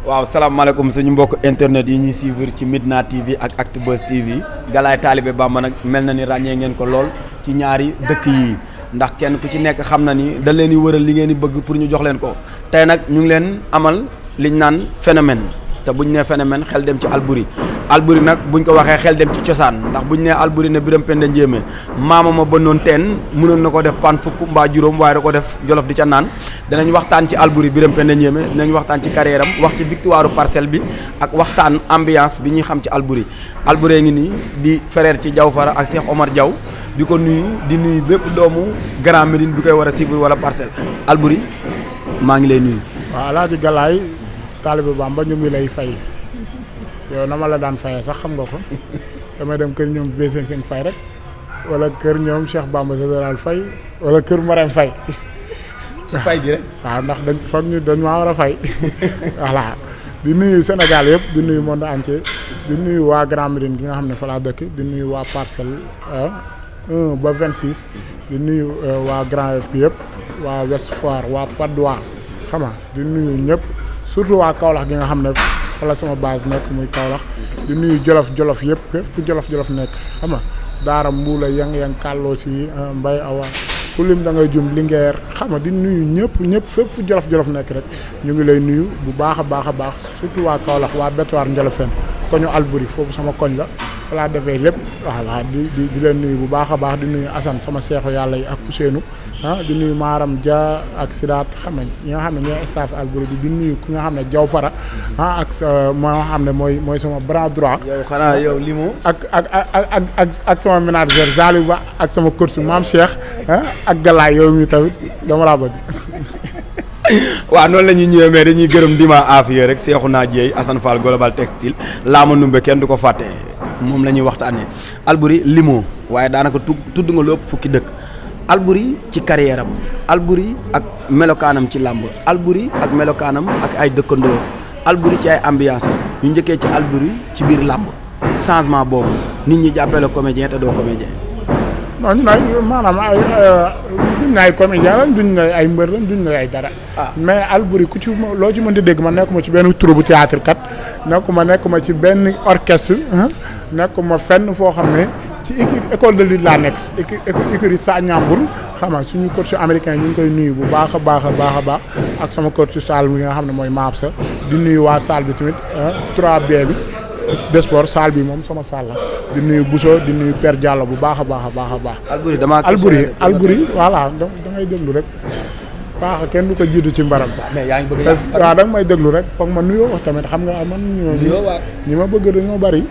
waaw salaamaaleykum suñu mbokk internet yi ñuy suivre ci Médina TV ak Actubuzz TV Galaye Talibé Bamba nag mel na ni ràññee ngeen ko lool ci ñaari dëkk yi ndax kenn ku ci nekk xam na ni da leen di wëral li ngeen di bëgg pour ñu jox leen ko tey nag ñu ngi leen amal liñ naan phénomène te buñ nee phénomène xel dem ci Alboury nag buñ ko waxee xel dem ci cosaan ndax buñ nee Alboury ne Birame Penda Ndiémé maama ma bënnoon teen mënoon na ko def pan fukk mbaa juróom waaye da ko def jolof di ca naan danañ waxtaan ci Alboury Birame Penda Ndiémé dinañ waxtaan ci carrière am wax ci victoire parcelle bi ak waxtaan ambiance bi ñuy xam ci Alboury ngi nii di frère ci Diaw Fara ak Cheikh Omar Diaw di ko nuyu di nuyu bépp doomu Grand Médine bi koy war a suivre wala parcelle Alboury maa ngi lay nuyu. waaw Alaaji Galaye Talibé Bamba ñu ngi lay fay yow na ma la daan fayee sax xam nga ko damay dem kër ñoom V55 fay rek wala kër ñoom Cheikh Bamba général fay wala kër Marème fay. ci fay gi rek. waaw ndax dañ maa war a fay voilà di nuyu Sénégal yëpp di nuyu monde entier di nuyu waa Grand Médine gi nga xam ne fa laa dëkk di nuyu waa Parcelles 1 ba 26 di nuyu waa Grand Yoff gi yëpp waa Ouest Foire waa Patte d'Oie xam nga di nuyu ñëpp surtout waa Kaolack gi nga xam ne fa la sama base nekk muy Kaolack di nuyu jolof yëpp fépp jolof nekk xam nga Daara Mbuula yang kàlloo si Mbay Awa ku lim da ngay jum Linguère xam nga di nuyu ñëpp fépp fu jolof nekk rek ñu ngi lay nuyu bu baax a baax surtout waa Kaolack waa Betuwaar Njolofeen koñu Alboury foofu sama koñ la fa laa defee lépp voilà di leen nuyu bu baax a baax di nuyu Assane sama seexu yàlla yi ak Ousseynou di nuyu Maram Dia ak Sidaat xam ne ñi nga xam ne ñooy staff Alboury bi di nuyu ki nga xam ne Diaw Fara ak moo xam ne mooy sama bras droit. yow xanaa yow limo ak sama manager Zaliou Ba ak sama coach Mame Cheikh ak Galaye yow mi tamit dama laa bëgg. waaw noonu la ñuy ñëwee mais dañuy gërëm Dima Afia rek Cheikhouna Dieye Assane Fall Global Textile Lama Numbe kenn du ko fàtte moom la ñuy waxtaanee Alboury limo waaye daanaka tudd nga lu ëpp fukki dëkk Alboury ci carrière am Alboury ak melokaanam ci làmb Alboury ak melokaanam ak ay dëkkandoo Alboury ci ay ambiance ñu njëkkee ci Alboury ci biir làmb changement boobu nit ñi jàppee la comédien te doo comédien. non ñu maanaam duñ ay comédien lañ duñ ay mbër lañ duñ ay dara. mais Alboury ku ci loo ci mën di dégg man nekkuma ci benn troupe bu théâtre kat nekkuma ci benn orchestre nekkuma fenn foo xam ne ci école de lutte laa nekk écurie Sa Ñambour xam nga suñu coach américain ñu ngi koy nuyu bu baax a baax ak sama coach salle bi nga xam ne mooy maab sa di nuyu waa salle bi tamit 3B bi de sport salle bi moom sama salle la di nuyu Bousso di nuyu Père Diallo bu baax a baax. Alboury voilà da ngay déglu rek baax kenn du ko jiitu ci mbaram. mais yaa ngi bëgg waaw da nga may déglu rek foog ma nuyoo wax tamit xam nga man. ñi ma bëgg dañoo bari.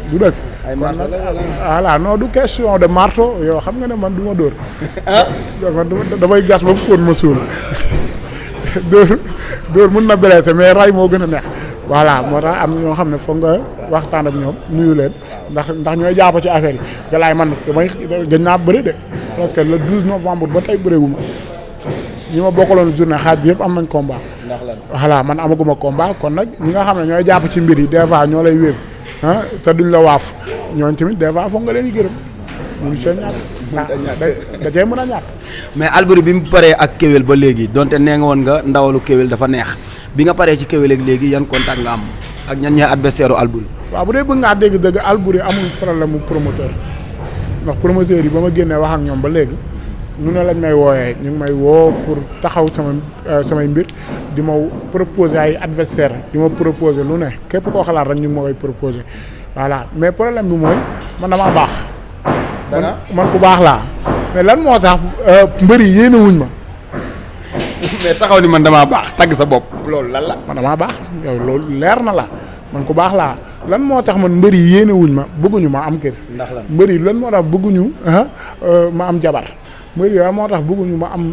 du dëkk. ay marto voilà non du question de marto yow xam nga ne man du ma dóor. damay gas ba mu fóon ma suul dóor mun na blessé mais ray moo gën a neex. voilà moo tax am na ñoo xam ne foog nga waxtaan ak ñoom nuyu leen ndax ñooy jàpp ci affaire yi Galaye man damay gën naa bëri de parce que le 12 novembre ba tey bëreewuma ñi ma bokkaloon journée xaaj bi yëpp am nañ combat. ndax lan voilà man amaguma combat kon nag ñi nga xam ne ñooy jàpp ci mbir yi des fois ñoo lay wéeb te duñ la waaf ñooñu tamit des fois foog nga leen di gërëm ñu ngi seen ñàkk da cee mën a ñàkk. mais Alboury bi mu paree ak kéwél ba léegi donte nee nga woon nga ndawalu kéwél dafa neex bi nga paree ci kéwél ak léegi yan contact nga am ak ñan ñooy adversaire u Alboury. waaw bu dee bëgg ngaa dégg Alboury amul problème mu promoteur ndax promoteur yi ba ma génnee wax ak ñoom ba léegi nu ne lañ may wooyee ñu ngi may woo pour taxaw samay mbir di ma proposer ay adversaire di ma proposer lu ne képp koo xalaat rek ñu ngi ma koy proposer voilà mais problème bi mooy man damaa baax. man ku baax laa mais lan moo tax mbër yi yéene wuñ ma. mais taxaw ni man damaa baax tagg sa bopp loolu lan la. man damaa baax yow loolu leer na la man ku baax laa lan moo tax man mbër yi yéene wuñ ma bëgguñu ma am kër. ndax lan mbër yi lan moo tax bëgguñu ma am jabar mbër yi lan moo tax bëgguñu ma am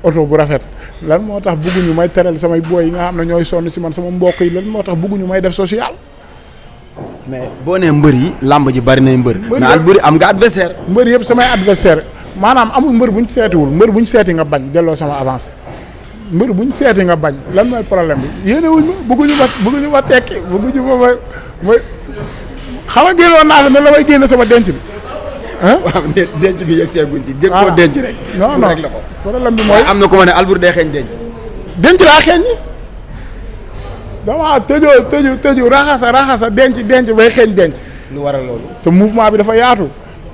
oto bu rafet lan moo tax bëgguñu may teral samay booy yi nga xam ne ñooy sonn si man sama mbokk yi lan moo tax bëgguñu may def social. mais boo nee mbër yi làmb ji bari nay mbër. mais Alboury am nga adversaire. mbër yëpp samay adversaire maanaam amul mbër bu ñu seetiwul mbër bu ñu seeti nga bañ delloo sama avance mbër bu ñu seeti nga bañ lan mooy problème bi yéene wuñ ma bëgguñu ma tekki bëgguñu ma xam nga génnoon naa fi ne la may génne sama denc bi. waaw denc bi yegg seeguñ ci. gën koo denc rek. non rek la ko. problème bi mooy am na ku ma ne Alboury day xeeñ denc. denc laa xeeñ dama tëju raxasa denc bay xeeñ denc. lu waral loolu. te mouvement bi dafa yaatu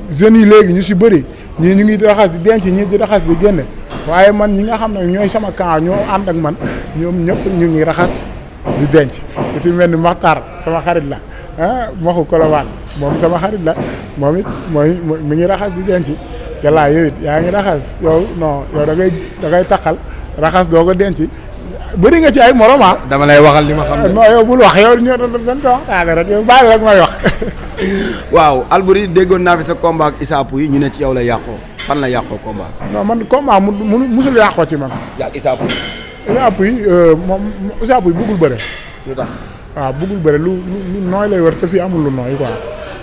jeunes yi léegi ñu si bëri ñii ñu ngi raxas di denc ñii di raxas di génne waaye man ñi nga xam ne ñooy sama camp ñoo ànd ak man ñoom ñëpp ñu ngi raxas di denc ku ci mel ni Maxtar sama xarit la Maxu Kolobaan moom sama xarit la moom it mi ngi raxas di denc galaay yow it yaa ngi raxas yow non yow da ngay taxal raxas doo ko denc bëri nga ci ay morom dama lay waxal li ma xam ne. non yow bul wax yow ñoo dañ ko waxtaane rek yow bàyyi rek may wax. waaw Alboury déggoon naa fi sa combat ak Issa Pouye ñu ne ci yow la yàqoo fan la yàqoo combat. non man combat musul yàqoo ci man. yaa ak Issa Pouye. Issa Pouye moom Issa Pouye bëggul bëre. lu tax. waaw bëggul bëre lu nooy lay wër te fii amul lu nooy quoi.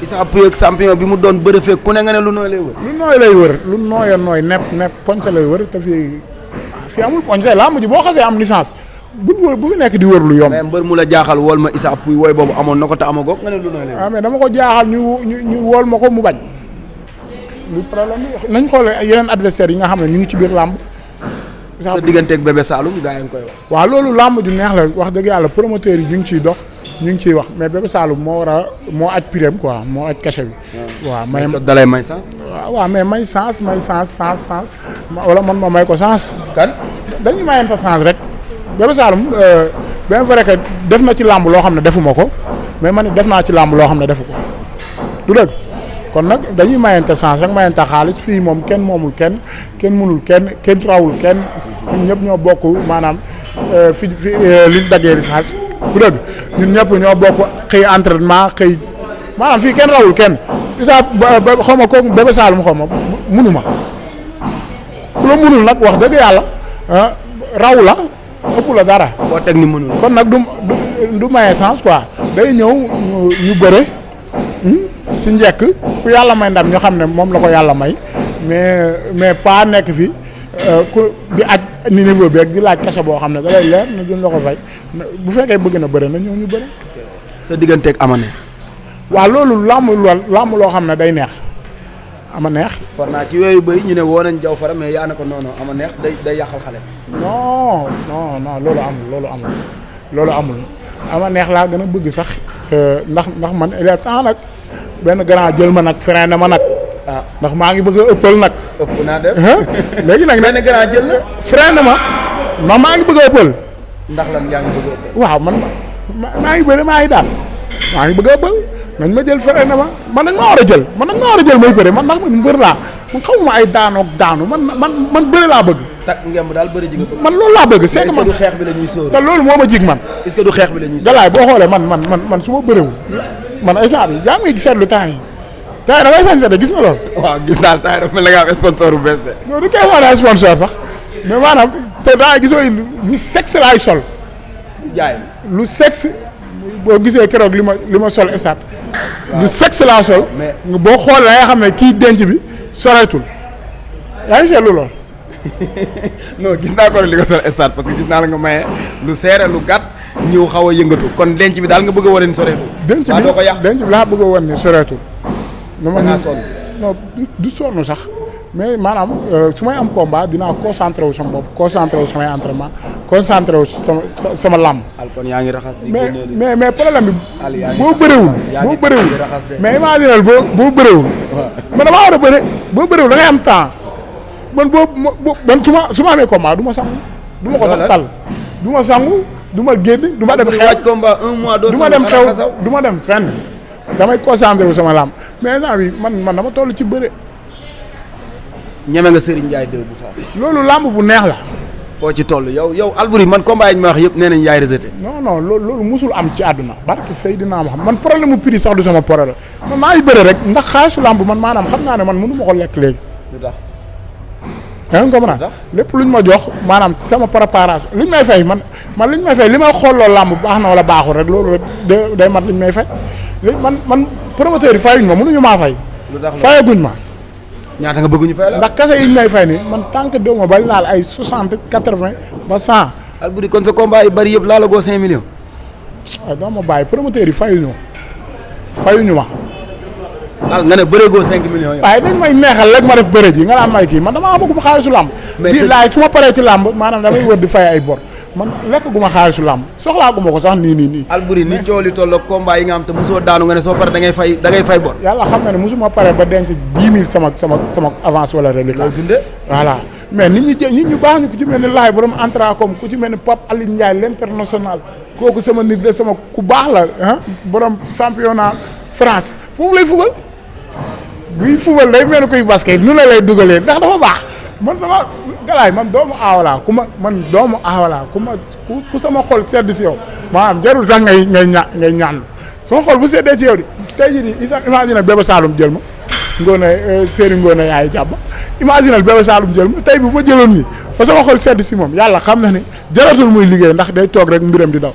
Issa Pouye ak champion bi mu doon bëre fekk ku ne nga ne lu nooy lay wër. lu nooy lay wër lu nooy a nooy nepp ponce lay wër te fii amul ponce laa mujj boo xasee am licence bu fi nekk di wër lu yomb. mais mbër mu la jaaxal wool ma Issa Pouye wooy boobu amoon na ko te amagoo nga ne lu nooy lay wër. mais dama ko jaaxal ñu wool ma ko mu bañ. lu problème nañ xool yeneen adversaires yi nga xam ne ñu ngi ci biir làmb. sa digganteeg Bébé Saloum gaa yi nga koy wax. waaw loolu làmb ju neex la wax dëgg yàlla promoteurs yi ñu ngi ciy dox ñu ngi ciy wax mais Bébé Saloum moo aj prime quoi moo aj cachet bi. waaw may est-ce que dalay may sens. waaw mais may sens wala man ma may ko sens. kan dañuy mayante sens rek Bébé Saloum bien vrai que def na ci làmb loo xam ne defuma ko mais man def naa ci làmb loo xam ne defu ko du dëgg kon nag dañuy mayante sens rek mayante xaalis fii moom kenn moomul kenn mënul kenn rawul kenn ñun ñëpp ñoo bokk maanaam fi liñ daggee licence bu dëgg ñun ñëpp ñoo bokk xëy entraînement xëy maanaam fii kenn rawul kenn isa xaw ma kooku Bébé Saloum xaw ma munu ma ku la munul nag wax dëgg yàlla raw la ëpp la dara. boo teg ni mënul. kon nag du maye sens quoi day ñëw ñu bëre ci njëkk ku yàlla may ndam ñu xam ne moom la ko yàlla may mais pas nekk fi ku di aj ni niveau bi ak di laaj kese boo xam ne da lay leer ne duñ la ko fay bu fekkee bëgg na bëre na ñëw ñu bëre. sa digganteeg ama neex. waaw loolu làmb loo xam ne day neex ama neex. for naa ci yooyu bëy ñu ne woo nañ jaw fara mais yaa ne ko non ama neex day yàqal xale. non loolu amul ama neex laa gën a bëgg sax ndax man il est temps nag benn grand jël ma nag freiné ma nag. ndax maa ngi bëgg a ëppal nag. ëpp naa def. léegi nag benn grand jël la. freiné ma non maa ngi bëgg a ëppal. ndax lan yaa ngi bëgg a ëppal. waaw man maa ngi bëri maa ngi daan maa ngi bëgg a ëppal nañ ma jël freiné ma man nag maa war a jël may bëri man ndax man mbër laa man xamuma ay daanoog daanu man bëri laa bëgg. tak ngemb daal bëri ji nga bëgg. man loolu laa bëgg. c'est que man du xeex bi la ñuy sóor. te loolu moo ma jig man. est-ce que du xeex bi la ñuy sóor. galaay boo xoolee man su ma bëriwul man instant bi yaa ngi seetlu temps yi da ngay sañ de gis nga loolu. waaw gis naa temps yi dafa mel ne nga am sponsor bu bees de. non du question ne sponsor sax mais maanaam te temps yi gisoo lu sexe laay sol. jaay lu sexe boo gisee keroog li ma sol estat lu sexe laa sol. mais boo xoolee da nga xam ne kii denc bi soreetul yaa ngi seetlu lool. non gis naa ko li nga sol estat parce que gis naa la nga maye lu seere lu gàtt ñëw xaw a yëngatu kon denc bi daal nga bëgg a wane ni soreetul. denc bi laa bëgg a wane ni soreetul. da ngaa sonn non du sonn sax mais maanaam su may am combat dinaa concentré wu sama bopp concentré wu samay entraînement concentré wu sama làmb. kon yaa ngi raxas di mais problème bi. boo bëriwul mais imaginal boo bëriwul. man damaa war a bëre boo bëriwul da ngay am temps man su ma amee combat du ma sangu. du ma ko sax tal du ma sangu du ma génn du ma dem xew combat un mois du ma dem xew du ma dem fenn damay concentré wu sama làmb mais instant bi man dama toll ci bëre. ñeme nga Serigne Ndiaye 2 bu Fass. loolu làmb bu neex la. foo ci toll yow Alboury man combat yi ñu ma wax yëpp nee nañ yaay rejeté. non loolu musul am ci àdduna barke Seydina Muhammad man problème mu prix sax du sama problème man maa ngi bëre rek ndax xaalisu làmb man maanaam xam naa ne man mënu ma ko lekk léegi. lu tax. yaa ngi ko mën a lépp luñ ma jox maanaam sama préparation liñ may fay man liñ may fay li may xooloo làmb baax na wala baaxul rek loolu rek day mat liñ may fay li man promoteur yi fayuñ ma mënuñu maa fay. lu tax fayaguñ ma. ñaata nga bëgg ñu fay la. ndax kase yi ñu may fay nii man tant que doo ma bari laal ay 60 80 ba 100. Alboury kon sa combat yi bari yëpp laalagoo 5 millions. waaw doo ma bàyyi promoteur yi fayuñu ma. nga ne bëreegoo 5 millions yow. waaye dañ may neexal rek ma def bëre ji nga naan may kii man damaa amagum xaalisu làmb. mais su ma paree ci làmb maanaam damay wër di fay ay bor man lekk gu ma xaalisu làmb soxlaa gu ma ko sax nii. Alboury ni coow li toll ak combat yi nga xam te mosoo daanu nga ne soo paree da ngay fay bor. yàlla xam na ne mosuma pare ba denc 10 000 sama avance wala reliquat. looy dundee. voilà mais nit ñi baax ñu ku ci mel ni laay borom Entracom ku ci mel ni Pape Aline Ndiaye l'international kooku sama nit la sama ku baax la ah borom championnat France foofu lay fubal buy fubal day mel ni kuy basket nu la lay dugalee ndax dafa baax man sama galaay man doomu aawalaa ku sama xol sedd si yow maanaam jarul sax ngay ñaan sama xol bu seddee ci yow di tey jii nii imagine Bébé Saloum jël ma Serigne Ngone yaay jàpp imaginal Bébé Saloum jël ma tey bu ma jëloon nii ba sama xol sedd si moom yàlla xam na ne jaratul muy liggéey ndax day toog rek mbiram di daw.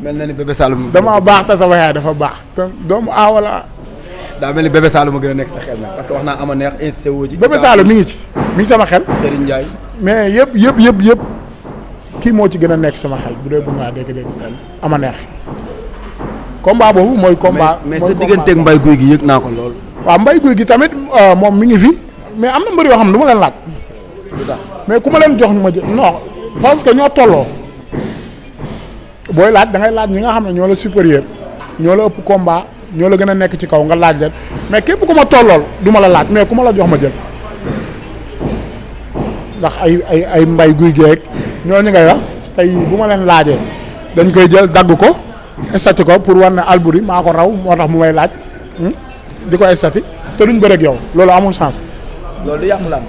mel na ni Bébé Saloum. damaa baax te sama yaay dafa baax te doomu aawala. daa mel ni Bébé Saloum a gën a nekk sa xel nag parce que wax naa ama neex insisté woo ci. Bébé Saloum mi ngi sama xel. Serigne Ndiaye. mais yëpp kii moo ci gën a nekk sama xel bu dee bëgg naa dégg ama neex. combat boobu mooy combat. mais sa digganteeg Mbaye Guy gi yëg naa ko lool. waaw Mbaye Guy gi tamit moom mi ngi fi mais am na mbër yoo xam ne du ma leen laaj. mais ku ma leen jox ñu ma jël non parce que ñoo tolloo booy laaj da ngay laaj ñi nga xam ne ñoo la supérieur ñoo la ëpp combat ñoo la gën a nekk ci kaw nga laaj leen mais képp ku ma tollool du ma la laaj mais ku ma la jox ma jël ndax ay Mbaye Guy geeg ñooñu ngay wax tey bu ma leen laajee dañ koy jël dagg ko estati ko pour war ne Alboury maa ko raw moo tax mu may laaj di ko estati te duñ bëreeg yow loolu amul sens. loolu du yàqu la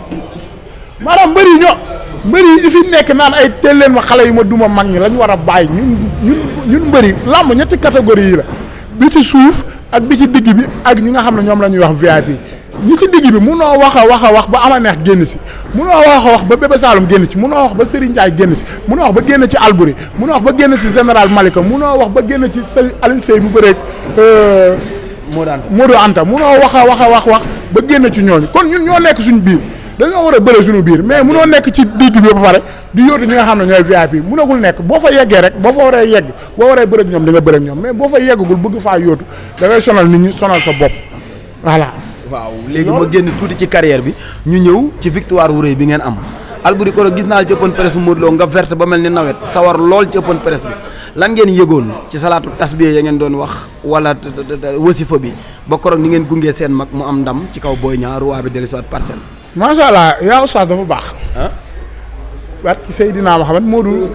maanaam mbër yi fi nekk naan ay teel leen ma xale yi ma duma mag ñi lañ war a bàyyi ñun mbër yi làmb ñetti catégorie yi la bi ci suuf ak bi ci digg bi ak ñi nga xam ne ñoom la ñuy wax VIP ñi ci digg bi munoo wax a wax ba ama neex génn si munoo wax a wax ba Bébé Saloum génn ci munoo wax ba Serigne Ndiaye génn si munoo wax ba génn ci Alboury munoo wax ba génn ci général Malika munoo wax ba génn ci Alioune Seye bu bëreeg Modou Anta munoo wax ba génn ci ñooñu kon ñun ñoo nekk suñu biir dañoo war a bëre suñu biir mais munoo nekk ci digg bi ba pare di yóotu ñi nga xam ne ñooy VIP munagul nekk boo fa yeggee rek boo fa waree yegg boo waree bëre ak ñoom di nga bëre ak ñoom mais boo fa yeggagul bëgg faa yóotu da ngay sonal nit ñi sonal sa bopp voilà. waaw léegi ma génn tuuti ci carrière bi ñu ñëw ci victoire wu rëy bi ngeen am Alboury ko gis naa la ci open presse Modou Lo nga verte ba mel ni nawet sawar lool ci open presse bi lan ngeen yëgoon ci salaatu tasbiya ya ngeen doon wax wala wasifa bi ba koroog ni ngeen gungee seen mag mu am ndam ci kaw Boy Niang roi bi dellusiwaat Parcelles. macha allah yaa Oustaz dafa baax. ah. barki Seydina Mohamed Modou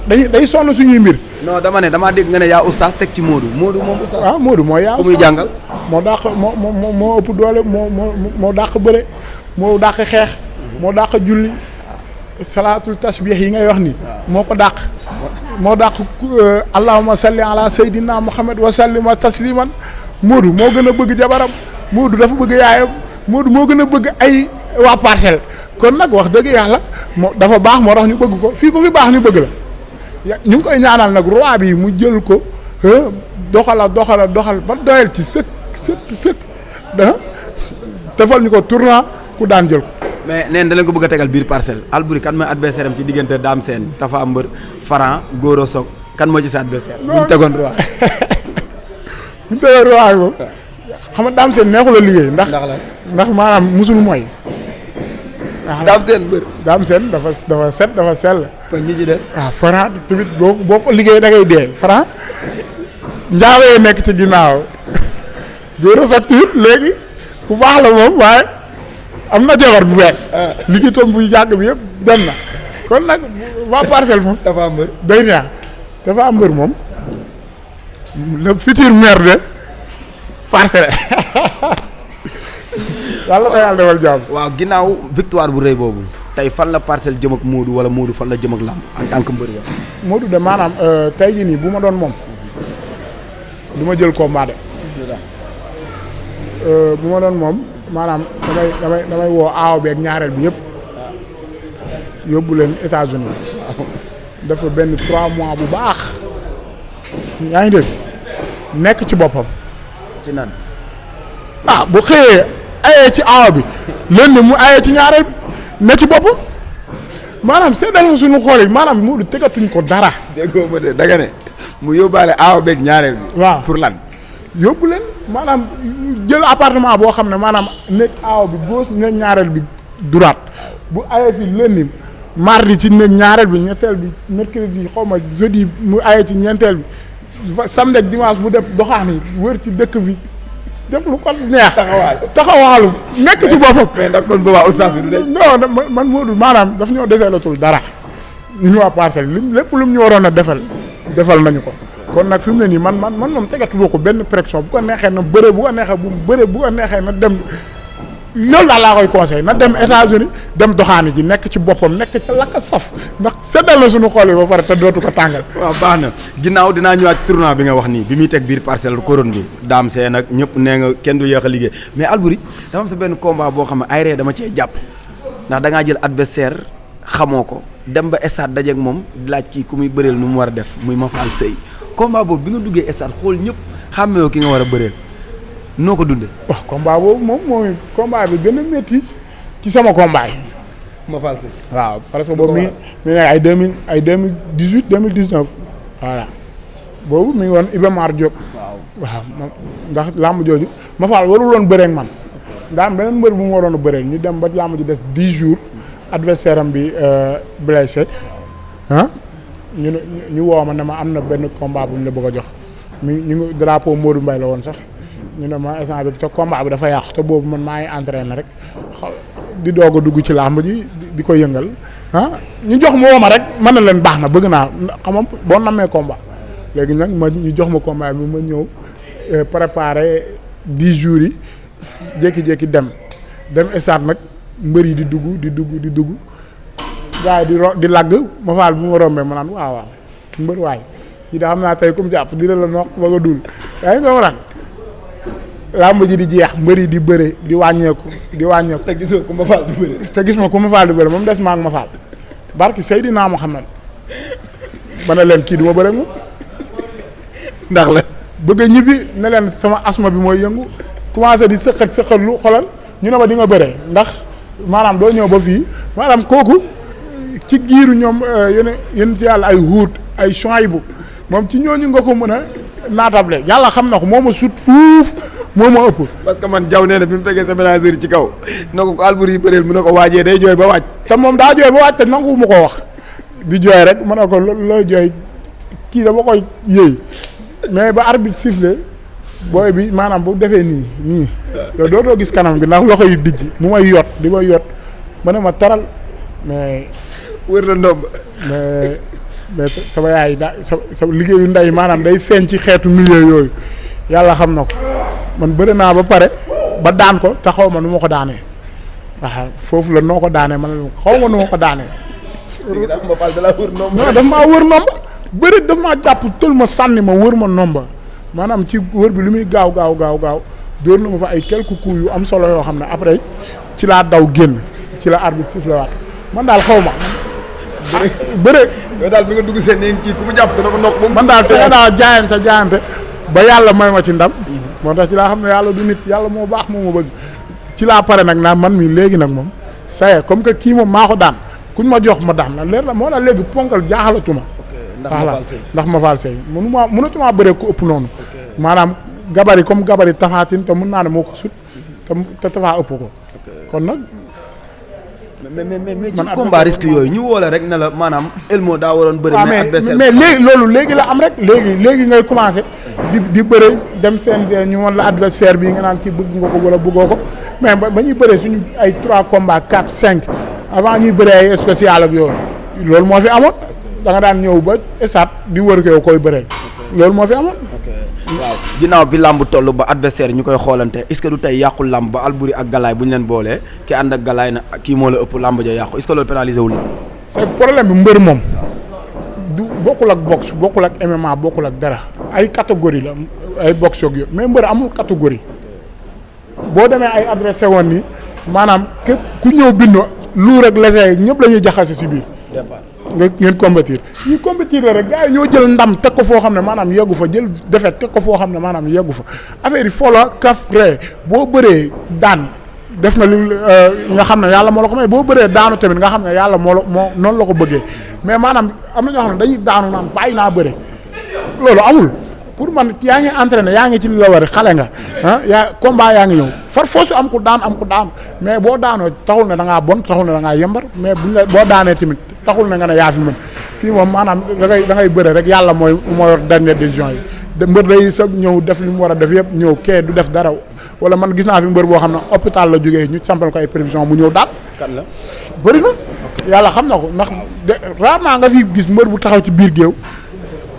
day sonn suñuy mbir. non damaa dégg nga ne yaa Oustaz teg ci Modou moom Oustaz. waaw Modou mooy yaa Oustaz muy jàngal. moo dàq moo ëpp doole moo dàq bëre moo dàq xeex moo dàq julli salaatul tasbih yi ngay wax ni moo ko dàq moo dàq allahumma salli ala Seydina Mohamed wa sallim wa tasliman Modou moo gën a bëgg jabaram Modou dafa bëgg yaayam Modou moo gën a bëgg ay waa Parcelles kon nag wax dëgg yàlla moo dafa baax moo tax ñu bëgg ko fii ko fi baax ñu bëgg la ñu ngi koy ñaanal nag roi bi mu jël ko doxal ba doyal ci sëkk defal ñu ko tournoi ku daan jël ko. mais neen da leen ko bëgg a tegal biir Parcelles Alboury kan mooy adversaire am ci diggante Dame Sène Tafa Mbër Franc Goro Sock kan moo ci sa adversaire. bu ñu tegoon roi. bu ñu tegoon roi moom xam nga Dame Sène neexul a liggéey ndax maanaam musul mooy. Dame Sène Mbër. Dame Sène dafa set dafa sell. kon ñi ci des. waaw Franc tamit boo ko liggéey da ngay dee Franc njaawe nekk ci ginnaaw Goro Sock tamit léegi ku baax la moom waaye. am na jabar bu bees. liggéey toom buy jàgg bi yëpp dem na kon nag waa Parcelles moom. dafa mbër day neex dafa am mbër moom le futur maire de Parcelles yàlla ko yàlla defal jàmm. waaw ginnaaw victoire bu rëy boobu tey fan la Parcelles jëm ak Modou wala Modou fan la jëm ak làmb en tant que mbër ya Modou de maanaam tey jii nii bu ma doon moom du ma jël combat de. bu ma doon moom. maanaam damay woo aaw beeg ñaareel bi yëpp yóbbu leen États-Unis dafa benn 3 mois bu baax yaa ngi dégg nekk ci boppam. ci nan. bu xëyee ayee ci aaw bi lundi mu ayee ci ñaareel bi ne ci boppam maanaam seddal fa suñu xool yi maanaam mu tegatuñ ko dara. déggoo ma de danga ne mu yóbbaale aaw beeg ñaareel bi. waaw pour lan. yóbbu leen maanaam jël appartement boo xam ne maanaam nekk aaw bi gauche nekk ñaareel bi droite bu ayee fi lundi mardi ci ñaareel bi ñetteel bi mercredi xaw ma jeudi mu aye ci ñeenteel bi samedi ak dimanche mu def doxaani wër ci dëkk bi def lu ko neex. taxawaalu nekk ci boppam. mais ndax kon boobaa oustaz bi du de. non man Modou maanaam daf ñoo deseelatul dara ñu waa Parcelles lépp lu mu ñu waroon a defal nañu ko. kon nag fi mu ne nii man moom tegatuloo ko benn pression bu ko neexee na bëre bu ko neexee bu bëre bu ko neexee na dem loolu daal laa koy conseil na dem États-Unis dem doxaani ji nekk ci boppam nekk ca lakk saf ndax seddal na suñu xol yi ba pare te dootu ko tàngal. waaw baax na ginnaaw dinaa ñëwaat ci tournoi bi nga wax nii bi muy teg biir Parcelles couronne bi daam see nag ñëpp nee nga kenn du yéex a liggéey mais Alboury dafa am sa benn combat boo xam ne ay ree dama cee jàpp ndax da ngaa jël adversaire xamoo ko dem ba stade dajeeg moom laaj kii ku muy bëreel nu mu war a def muy Mafal Seye combat boobu bi nga duggee stade xool ñëpp xàmmewoo ki nga war a bëreel noo ko dundee. waaw combat boobu moom mooy combat bi gën a métti ci sama combat yi. Mafal Seye. waaw parce que boobu mi ngi ay 2018 2019 voilà boobu mi ngi woon Iba Mar Diop. waaw ndax làmb jooju Mafal warul woon bëree ak man daa am beneen mbër bu mu waroon a bëreel ñu dem ba làmb ji des 10 jours adversaire am bi blessé ah ñu woo ma ne ma am na benn combat bu ñu la bëgg a jox ñu ngi drapeau Modou Mbaye la woon sax ñu ne ma instant bi te combat bi dafa yàqu te boobu man maa ngi entraîné rek di doog a dugg ci làmb ji di ko yëngal ah ñu jox ma woo ma rek mën na leen baax na bëgg naa xam nga boo nammee combat léegi nag ñu jox ma combat bi ma ñëw préparé 10 jours yi jékki-jékki dem stade nag mbër yi di dugg gars yi di lagg ma faal bu ma rombee ma naan waaw mbër waay kii da xam naa tey comme jàpp di la noq ba nga dul yaa ngi ko ran làmb ji di jeex mbër yi di bëre di wàññeeku te gisoo ku ma faal di bëre. te gis ma ku ma faal di bëre moom des ma ak ma faal barki Seydina Muhammad ba ne leen kii du ma bëre moom ndax la bëgg a ñibbi ne leen sama asma bi mooy yëngu commencé di sëqat lu xolal ñu ne ma di nga bëre ndax maanaam doo ñëw ba fii maanaam kooku ci giiru ñoom yéen ci yàlla ay Huud ay Shuaybu moom ci ñooñu nga ko mën a naatable yàlla xam na ko moo ma sut fuuf moo ma ëpp. parce que man jaw nee na bi mu fekkee sa ménageur ci kaw na ko Alboury yi bëreel mu ne ko waajee day jooy ba wàcc. te moom daa jooy ba wàcc te nangu mu ko wax di jooy rek ma ne ko looy jooy kii dama koy yëy mais ba arbitre sifflé booy bi maanaam bu defee nii yow dootoo gis kanam gi ndax loxo yi dijj mu may yot di ma yot ma ne ma taral mais. wër la ndomb. mais sama yaay sa liggéeyu ndey maanaam day feeñ ci xeetu milieu yooyu yàlla xam na ko man bëri naa ba pare ba daan ko te xaw ma nu ma ko daanee waaw foofu la noo ko daanee man xaw ma nu ma ko daanee. léegi daal Mafal da laa wër ndomb. non daf maa wër nomba bëri daf maa jàpp tël ma sànni ma wër ma nomba maanaam ci wër bi lu muy gaaw dóor na ma fa ay quelques coups yu am solo yoo xam ne après ci laa daw génn ci la arbitre sifflé waat man daal xaw ma. bëre yow daal bi nga dugg seen kii ku mu jàpp dana ko noq ba man daal fexe naa jaayante ba yàlla may ma ci ndam moo tax ci laa xam ne yàlla du nit yàlla moo baax moo ma bëgg ci laa pare nag naa man mi léegi nag moom saye comme que kii moom maa ko daan kuñ ma jox ma daan na leer la moo tax léegi ponkal jaaxalatuma ndax Mafal Seye mënatuma bëree ku ëpp noonu maanaam gabari comme gabari tafaatin te mun naa ne moo ko sut te tafaa ëpp ko kon nag mais ci combat risque yooyu ñu woo la rek ne la maanaam Elmo daa waroon bëri. mais léegi loolu léegi la am rek léegi ngay commencé di bëre dem CNG ñu woon la adversaire bi nga naan kii bëgg nga ko wala bëggoo ko mais ba ñuy bëree suñu ay 3 combats 4 5 avant ñuy bëree ay spécial ak yooyu loolu moo fi amoon da nga daan ñëw ba esat di wër ko yow koy bëreel loolu moo fi amoon. waaw ginnaaw bi làmb toll ba adversaire ñu koy xoolante est-ce que du tey yàqul làmb ba Alboury ak Galaye bu ñu leen boolee ki ànd ak Galaye na kii moo la ëpp làmb ja yàqu est-ce que loolu pénalisé wul la. c'est problème bi mbër moom du bokkul ak boxe bokkul ak MMA bokkul ak dara ay catégorie la ay boxe yooyu mais mbër amul catégorie boo demee ay adressé woon ni maanaam képp ku ñëw bind lu rek lese ñëpp la ñuy jaxase si biir. nga ngeen compétir ñu compétir la rek gars yi ñoo jël ndam teg ko foo xam ne maanaam yeggu fa jël défaite teg ko foo xam ne maanaam yeggu fa affaire yi foo la kaf ree boo bëree daan def na li nga xam ne yàlla moo la ko may boo bëree daanu tamit nga xam ne yàlla moo noonu la ko bëggee mais maanaam am na ñoo xam ne dañuy daanu naan bàyyi naa bëre loolu amul pour man yaa ngi entraîné yaa ngi ci li la war xale nga yaa combat yaa ngi ñëw far foosu am ku daan mais boo daanoo taxul ne da ngaa bon taxul ne da ngaa yembar mais buñ la boo daanee tamit taxul ne nga ne yaa fi mën fii moom maanaam da ngay bëre rek yàlla moo yor dernière décision yi de mbër day soog ñëw def li mu war a def yëpp ñëw kee du def dara wala man gis naa fi mbër boo xam ne hôpital la jógee ñu sampal ko ay prévision mu ñëw daal. kan la bëri na. yàlla xam na ko ndax rarement nga fi gis mbër bu taxaw ci biir géew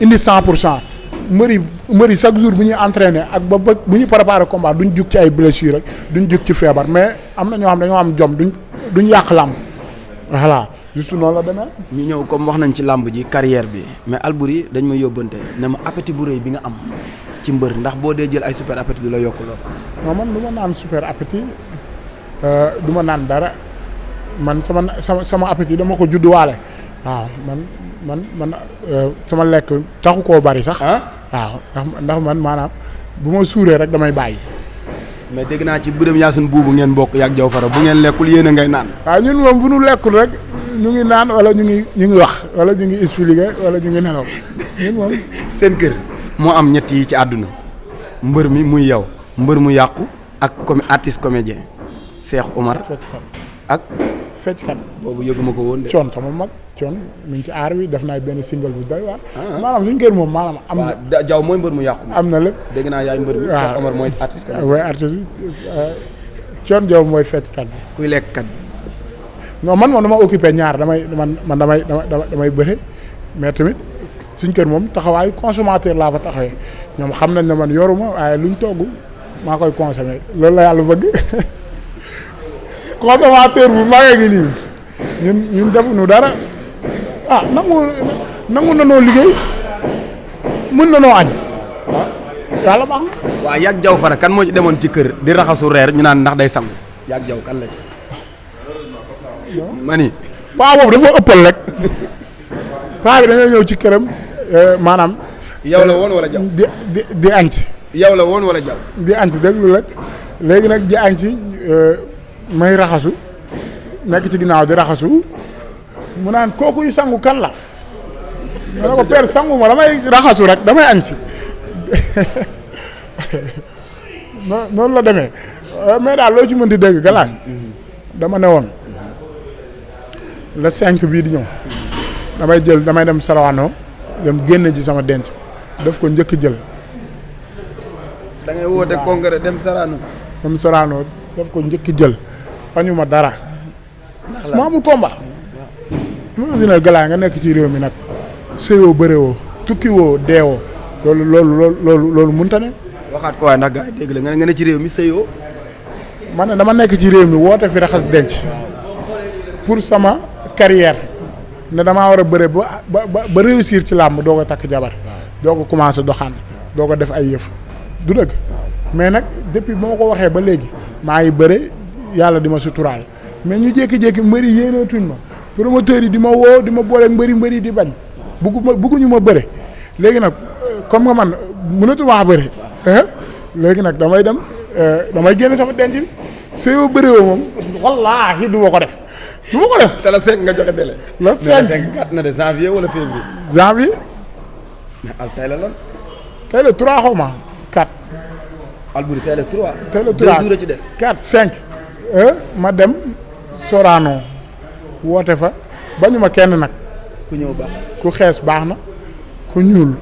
indi 100% mbër yi chaque jour bu ñuy entraîné ak ba bu ñu préparé combat duñ jug ci ay blessure rek duñ jug ci feebar mais am na ñoo xam dañoo am jom duñ yàq làmb voilà juste noonu la demee. ñu ñëw comme wax nañ ci làmb ji carrière bi mais Alboury dañ ma yóbbante ne ma appétit bu rëy bi nga am ci mbër ndax boo dee jël ay super appétit du la yokk lool. non man du ma naan super appétit du ma naan dara man sama appétit dama ko judduwaale waaw man sama lekk taxu koo bari sax. waaw ndax man maanaam bu ma suuree rek damay bàyyi. mais dégg naa ci Birame Yacine buubu ngeen bokk yaag Jaw Fara bu ngeen lekkul yéen a ngay naan. waaw ñun moom bu ñu lekkul rek ñu ngi naan wala ñu ngi wax wala ñu ngi expliquer wala ñu ngi nelaw ñun moom. seen kër moo am ñett yi ci àdduna mbër mi muy yow mbër mu yàqu ak artiste comédien Cheikh Omar. ak fecckat boobu yëguma ko woon de. coon sama mag coon mu ngi ci aar wi def naa benn single bu doy waar. maanaam suñu kër moom maanaam am na. Jaw mooy mbër mu yàqu. am na lépp dégg naa yaay mbër mi. waaw Cheikh Omar mooy artiste. mooy artiste bi coon Jaw mooy fecckat bi. kuy lekkkat bi. non man moom dama occupé ñaar damay bëre mais tamit suñ kër moom taxawaayu consommateur laa fa taxawee ñoom xam nañ ne man yoruma waaye luñ togg maa koy consommé loolu la yàlla bëgg consommateur bu magee ngi nii ñun defuñu dara nangu na noo liggéey mën na noo añ yàlla baax na. waaw yàgg Jaw Fara kan moo ci demoon ci kër di raxasu reer ñu naan ndax day sangu yàgg Jaw kan la ci. mani paa boobu dafa ëppal rek paa bi dañoo ñëw ci këram maanaam. yow la woon wala Jaw. di añ si. yow la woon wala Jaw. di añ si déglu rek léegi nag di añ si may raxasu nekk ci ginnaaw di raxasu mu naan kooku yu sangu kan la. ma ne ko père sangu ma damay raxasu rek damay añ si noonu la demee mais daal loo ci mën di dégg Galaye dama ne woon. le 5 bii di ñëw damay dem Sorano dem génne ji sama denc daf ko njëkk jël. da ngay woote congrès dem Sorano. dem Sorano daf ko njëkk jël bañu ma dara. ndax ma amul combat. mu dina Galaye nga nekk ci réew mi nag sëyoo bëreewoo tukki woo deewoo loolu mënta ne. waxaat ko waaye ndax gars yi dégg la nga ne ci réew mi sëyoo. man ne dama nekk ci réew mi woote fi raxas denc pour sama carrière ne damaa war a bëre ba réussir ci làmb doo ko takk jabar doo ko commencé doxaan doo ko def ay yëf du dëgg mais nag depuis ba ma ko waxee ba léegi maa ngi bëre yàlla di ma suturaal mais ñu jékki-jékki mbëri yéenootuñ ma promoteurs yi di ma woo di ma booleeg mbëri di bañ bugguñu ma bëre léegi nag comme nga man mënatumaa bëre léegi nag damay génne sama denc bi sëyoo bëre woo moom wallaahi du ma ko def te la 5 nga joxe délai. la 5 gàtt na de janvier wala février. janvier. mais tey la lan. tey la 3 xaw ma 4. Alboury tey la 3. tey la 3 2 jours a ci des. 4 5. ma dem Sorano woote fa bañu ma kenn nag. ku ñëw baax. ku xees baax na ku ñuul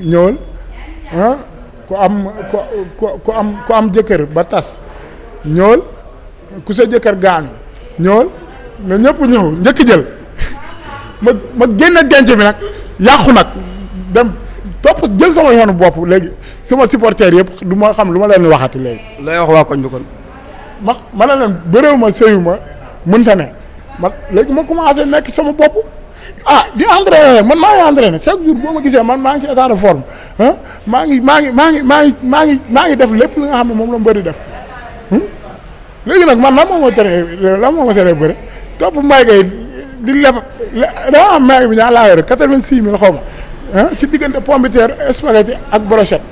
ñëwal ku am jëkkër ba tas ñëwal ku sa jëkkër gaañu ñëwal na ñëpp ñëw njëkk jël ma génne denc bi nag yàqu nag dem topp jël sama yoonu bopp léegi sama supporter yëpp du ma xam lu ma leen waxati léegi. lay wax waa koñ bi kon. ma ne leen bëréew ma sëyu ma mënta ne léegi ma commencé nekk sama bopp di entraîner rek man maa ngi entraîner chaque jour boo ma gisee man maa ngi ci état de forme maa ngi def lépp li nga xam ne moom la mbëri def léegi nag man lan moo ma teree bëre topp mbay gay di leb dama am mbay bi ñaa laa yore 86 000 xaw ma ci diggante pomme de terre spaghetti ak brochette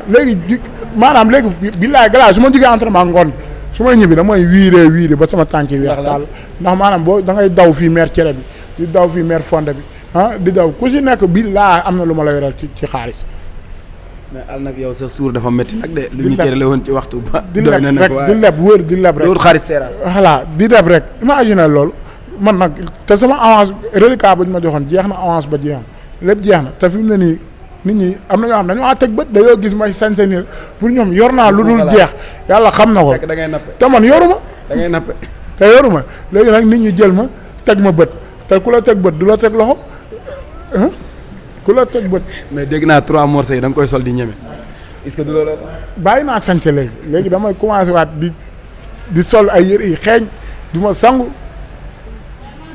léegi maanaam léegi billaay Galaye su ma jógee entraînement ngoon su may ñibbi damay wiiree ba sama tànk yi weex taal ndax maanaam boo da ngay daw fii meer cere bi di daw fii meer fonde bi di daw ku si nekk billaay am na lu ma la yoral ci xaalis mais al nag yow sa suur dafa métti nag de. lu ñu cërale woon ci waxtu ba. di leb rek di leb wër di leb rek. wër xarit seeraas. voilà di leb rek imagine loolu man nag te sama avance reliquat ba ñu ma joxoon jeex na avance ba jeex na lépp jeex na te fi mu ne nii nit ñi am na ñoo xam ne dañoo teg bët dañoo gis may sañ-sañ nii pour ñoom yor naa lu dul jeex yàlla xam na ko. da ngay nappe te man yoruma. da ngay nappe. te yoruma léegi nag nit ñi jël ma teg ma bët te ku la teg bët du la teg loxo ku la teg bët. mais dégg naa 3 morceaux yi da nga koy sol di ñeme est-ce que du looloo tax. bàyyi naa sañse léegi damay commencé waat di sol ay yëre yi xeeñ du ma sangu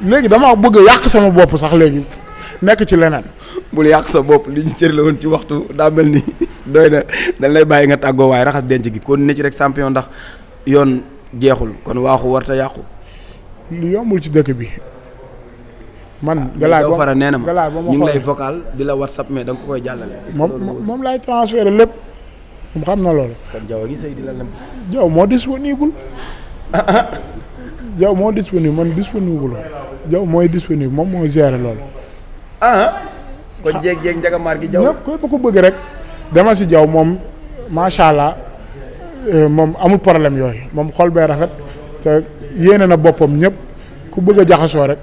léegi dama bëgg a yàq sama bopp sax léegi nekk ci leneen. bul yàq sa bopp li ñu cër la woon ci waxtu daa mel ni doy na dañ lay bàyyi nga tàggoo waaye raxas denc gi kon ne ci rek champion ndax yoon jeexul kon waaxu warta yàqu. lu yombul ci dëkk bi man. galaay ba fara nee na ma ñu ngi lay xoolee vocal di la whatsapp mais da nga ko koy jàllale. moom laay transféré lépp moom xam na loolu. kon Jaw a ngi sëy di la lem. Jaw moo disponible. Jaw moo disponible man disponible Jaw mooy disponible moom moo géré loolu. kon jéeg njagamaar gi Jaw. ñëpp ko bëgg rek dama si Jaw moom macha allah moom amul problème yooyu moom xol bee rafet te yéene na boppam ñëpp ku bëgg a jaxasoo rek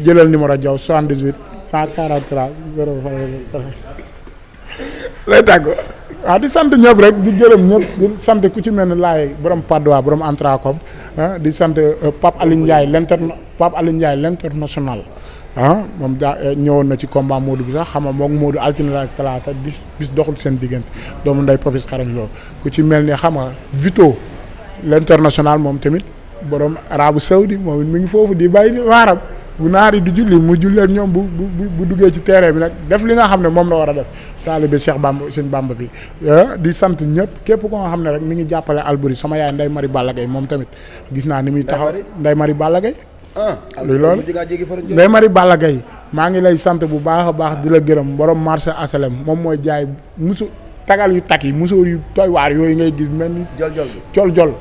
jëlal numéro Jaw 78 143 0. lay tàggoo. waaw di sant ñëpp rek di gërëm ñëpp di sant ku ci mel ni laay borom Padois borom Antracom di sant Pape Alioune Ndiaye l'international moom daa ñëwoon na ci combat Modou bi sax xam nga moom Modou altine la ak talaata bis doxul seen diggante doomu nday Papis xarañ loolu ku ci mel ni xam nga Vito l'international moom tamit borom arabu saoudi moom mi ngi foofu di bàyyi waaram bu naari di julli mu jullee ñoom bu duggee ci terrain bi nag def li nga xam ne moom la war a def taalibe Cheikh Bamba sëñ Bamba bi di sant ñëpp képp ko nga xam ne rek mi ngi jàppale Alboury sama yaay Ndeye Marie Balla Gaye moom tamit gis naa ni muy taxaw Ndeye Marie Balla Gaye luy loolu Ndeye Marie Balla Gaye maa ngi lay sant bu baax a baax di la gërëm borom marché asalem moom mooy jaay musu tagal yu takk yi musóor yu tooy waar yooyu ngay gis mel ni jol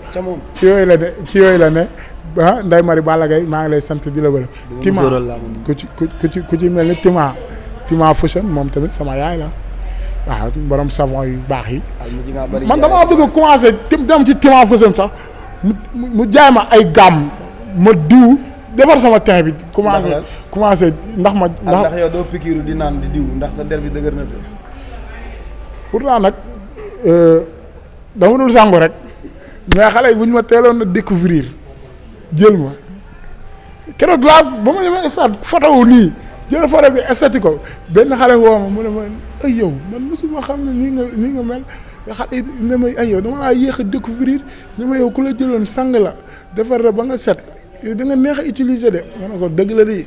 ci yooyu la ne Ndeye Marie Balla Gaye maa ngi lay sant di la gërëm Tima ku ci mel ni Tima Fashion moom tamit sama yaay la waaw borom savon yu baax yi man damaa bëgg a commencé dem ci Tima Fashion sax mu jaay ma ay gamme ma diw defar sama teint bi commencé ndax yow doo pikiiru di naan di diw ndax sa der bi dëgër na de. pourtant nag dama dul sangu rek mais xale yi bu ñu ma teeloon na découvrir jël ma keroog laa ba ma ñëwee stade photo wu nii jël photo bi estati ko benn xale woo ma mu ne ma ay yow man mosuma xam ne nii nga mel xale yi ne ma ay yow dama laa yéex a découvrir ne ma yow ku la jëloon sang la defar la ba nga set yow da nga neex a utiliser de ma ne ko dëgg la de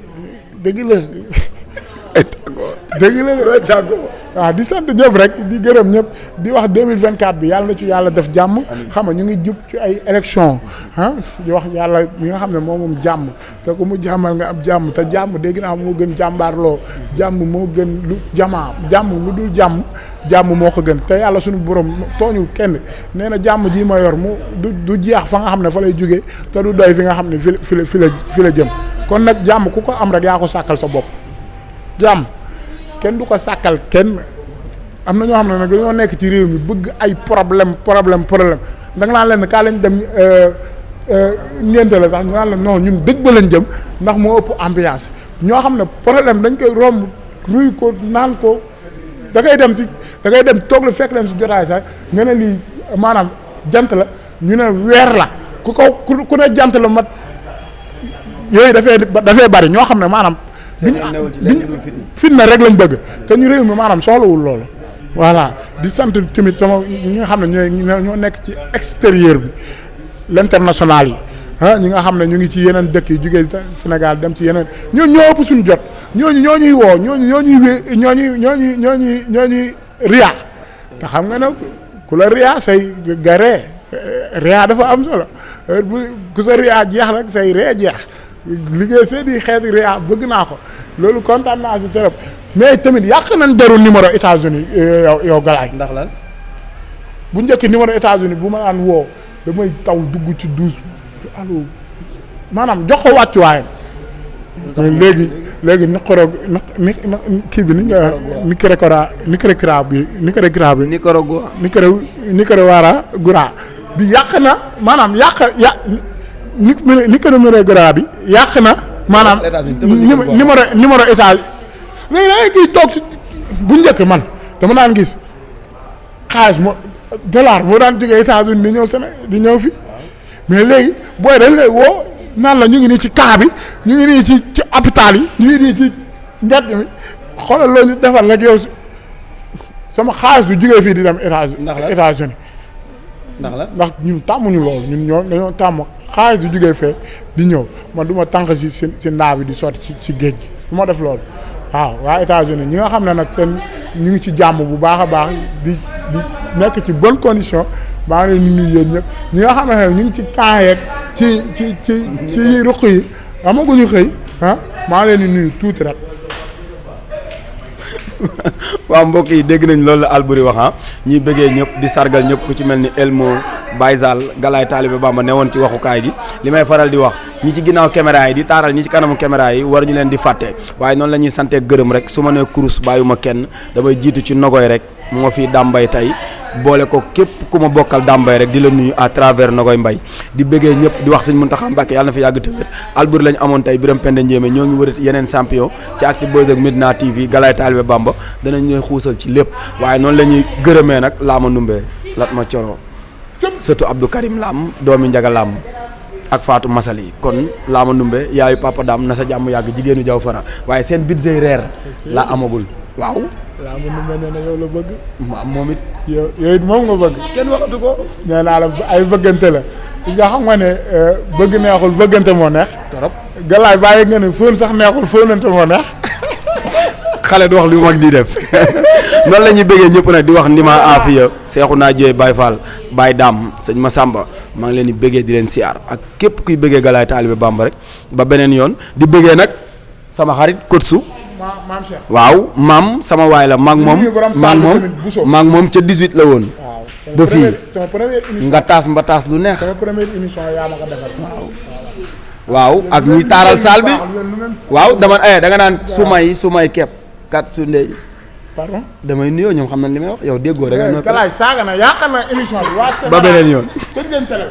waaw di sant ñëpp rek di gërëm ñëpp di wax 2024 bi yàlla na ci yàlla def jàmm xam nga ñu ngi jub ci ay élection di wax yàlla mi nga xam ne moom jàmm te ku mu jàmmal nga am jàmm te jàmm dégg naa moo gën jàmbaarloo jàmm moo gën lu jàmm lu dul jàmm moo ko gën te yàlla suñu borom tooñul kenn nee na jàmm ji ma yor mu du jeex fa nga xam ne fa lay jógee te du doy fi nga xam ne fi la jëm kon nag jàmm ku ko am rek yaa ko sàkkal sa bopp jàmm kenn du ko sàkkal kenn am na ñoo xam ne nag dañoo nekk ci réew mi bëgg ay problème da nga naan leen kaa lañ dem ñeente la sax ñu naan la non ñun dëgg ba lañ jëm ndax moo ëpp ambiance ñoo xam ne problème dañ koy romb ruy ko naan ko da ngay dem toog la fekk leen si jotaay sax nga ne lii maanaam jant la ñu ne weer la ku ne jant la mat yooyu dafay bari ñoo xam ne maanaam fitna rek lañ bëgg te ñu réew mi maanaam soxlawul loolu voilà di sant tamit sama ñi nga xam ne ñoo nekk ci extérieur bi l'international yi ñi nga xam ne ñu ngi ci yeneen dëkk yi jugee Sénégal dem ci yeneen ñoo ëpp suñu jot ñooñu ñoo ñuy woo ñooñuy ria te xam nga ne ku la ria say ga ria dafa am solo ku sa ria jeex rek say ree jeex liggéey seeni xeeti ria bëgg naa ko loolu kontaan naa si trop mais tamit yàq nañ deru numéro États-Unis yow Galaye ndax lan bu njëkk numéro États-Unis bu ma daan woo damay taw dugg ci douze allo maanaam jox ko wàccuwaayam mais léegi kii bi ni nga Nicaragua bi Nicaragua bi yàq na maanaam Nicaragua bi yàq na maanaam numéro étage léegi da ngay gis toog si bu njëkk man dama daan gis xaalis dollar moo daan jógee États-Unis di ñëw Sénégal di ñëw fi mais léegi booy dañ lay woo naan la ñu ngi nii ci cas bi ñu ngi nii ci hôpital yi ñu ngi nii ci mbedd mi xoolal loolu ñu defal rek yow sama xaalis du jógee fii di dem États-Unis ndax ñun tàmmuñu loolu ñun dañoo tàmm xaalis du jógee fee di ñëw man du ma tànk si ndaa bi di sotti si géej gi du ma def loolu waaw waa États-Unis ñi nga xam ne nag seen ñu ngi ci jàmm bu baax a baax di nekk ci bonne condition maa ngi leen di nuyu yéen ñëpp ñi nga xam ne ñu ngi ci camp yeeg ci ruq yi amaguñu xëy maa ngi leen di nuyu tuuti rek. waaw mbokk yi dégg nañ loolu la Alboury wax ñiy bëggee ñëpp di sargal ñëpp ku ci mel ni Elmo Baye Zal Galaye Talibé Bamba ne woon ci waxukaay gi li may faral di wax ñi ci ginnaaw caméra yi di taaral ñi ci kanamu caméra yi war ñu leen di fàtte waaye noonu la ñuy santee gërëm rek su ma nee kurus bàyyuma kenn damay jiitu ci Nogoy rek moo fi Dambay tey boole ko képp ku ma bokkal Dambay rek di la nuyu à travers Nogoy Mbaye di bëggee ñëpp di wax sëñ Mountakha Mbacké yàlla na fi yàgg te wér Alboury lañ amoon tey Birame Penda Ndiémé ñoo ngi wërati yeneen champion ci Actubuzz ak Medina TV Galaye Talibé Bamba danañ ñuy xuusal ci lépp waaye noonu la ñuy gërëmee nag Lama Ndumbé lat ma coro surtout Abdou Karim Lam doomi Njaga Lam ak Fatou Masali kon Lama Ndumbé yaayu Papa Dam na sa jàmm yàgg jigéenu jaw fara waaye seen budget reer la amagul waaw Lama Ndumbé nee na yow la bëgg moom it yow it moom nga bëgg kenn waxatu ko nee naa la ay bëggante la nga xam nga ne bëgg neexul bëggante moo neex torop Galaay bàyyi nga ne fóon sax neexul fóonante moo neex xale du wax lu mag di def noonu la ñuy bëggee ñëpp nag di wax Ndima Afia Seexuna Jéey Baye Fall Baye Dam sëñ Massamba maa ngi leen di bëggee di leen siyaar ak képp kuy bëggee Galaye Talibé Bamba rek ba beneen yoon di bëggee nag sama xarit Kotsu maam Cheikh waaw maam sama waay la maag moom ca 18 la woon ba fii nga taas mba taas lu neex sama première émission yaa ma ko defal waaw ak ñi taaral saal bi waaw dama da nga naan su may kepp kat su ndey pardon damay nuyoo ñoom xam na li may wax yow déggoo da nga Galaye saaga na yaakaar na émission bi waa ba beneen yoon tëj leen télé